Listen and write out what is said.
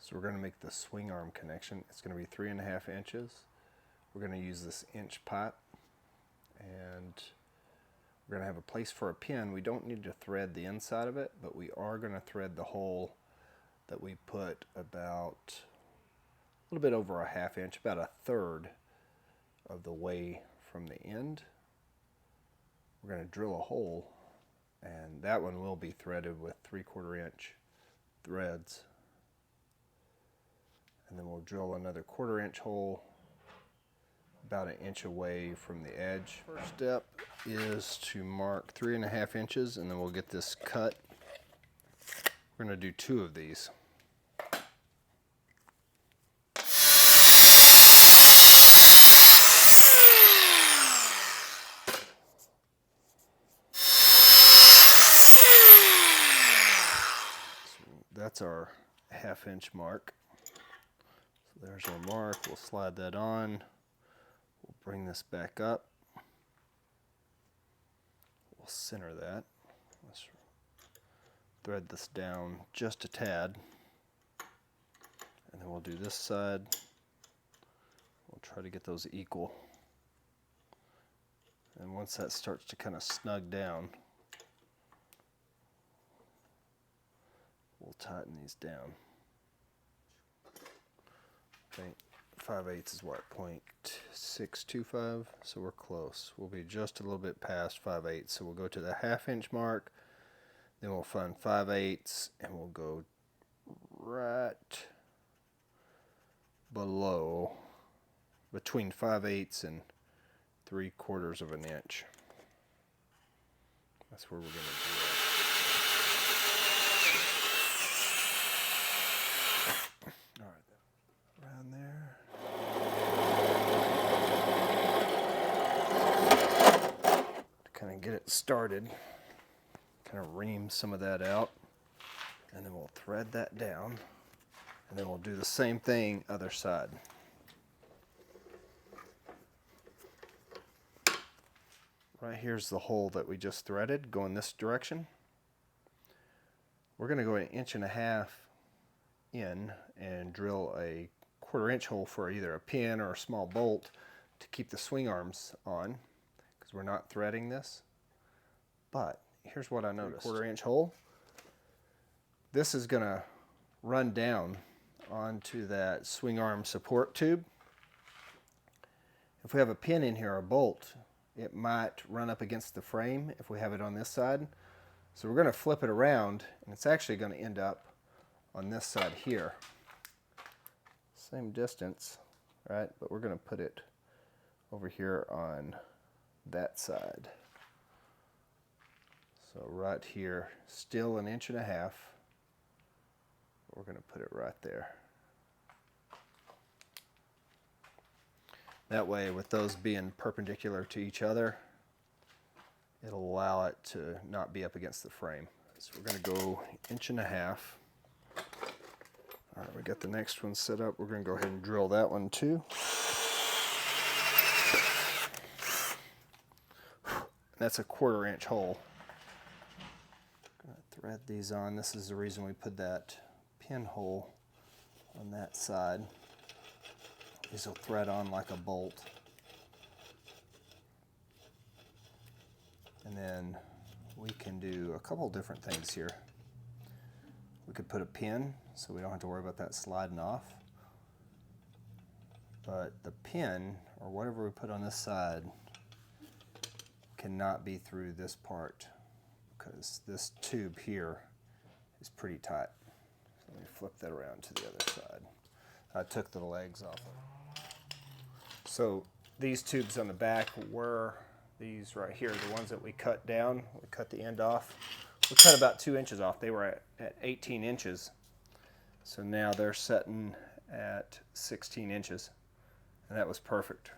So we're going to make the swing arm connection. It's going to be 3.5 inches. We're going to use this inch pipe, and we're going to have a place for a pin. We don't need to thread the inside of it, but we are going to thread the hole that we put about a little bit over a 1/2 inch, about 1/3 of the way from the end. We're going to drill a hole, and that one will be threaded with 3/4 inch threads. And then we'll drill another 1/4 inch hole about 1 inch away from the edge. First step is to mark 3.5 inches, and then we'll get this cut. We're going to do 2 of these. That's our 1/2 inch mark. So there's our mark. We'll slide that on. We'll bring this back up. We'll center that. Let's thread this down just a tad. And then we'll do this side. We'll try to get those equal. And once that starts to kind of snug down, we'll tighten these down. Okay, 5/8 is what, 0.625, so we're close. We'll be just a little bit past 5/8, so we'll go to the 1/2 inch mark, then we'll find 5/8, and we'll go right below, between 5/8 and 3/4 of an inch. That's where we're going to do that. Get it started, kind of ream some of that out, and then we'll thread that down, and then we'll do the same thing other side. Right here's the hole that we just threaded going this direction. We're going to go 1.5 inches in and drill a 1/4 inch hole for either a pin or a small bolt to keep the swing arms on, because we're not threading this. But here's what I noticed. 1/4 inch hole. This is going to run down onto that swing arm support tube. If we have a pin in here or a bolt, it might run up against the frame if we have it on this side. So we're going to flip it around, and it's actually going to end up on this side here. Same distance, right? But we're going to put it over here on that side. So right here, still 1.5 inches. We're going to put it right there. That way, with those being perpendicular to each other, it'll allow it to not be up against the frame. So we're going to go 1.5 inches. All right, we got the next one set up. We're going to go ahead and drill that one too. That's a 1/4 inch hole. Thread these on. This is the reason we put that pinhole on that side. These will thread on like a bolt. And then we can do a couple different things here. We could put a pin so we don't have to worry about that sliding off. But the pin, or whatever we put on this side, cannot be through this part, because this tube here is pretty tight. So let me flip that around to the other side. I took the legs off. So these tubes on the back were these right here, the ones that we cut down. We cut the end off. We cut about 2 inches off. They were at 18 inches. So now they're setting at 16 inches. And that was perfect.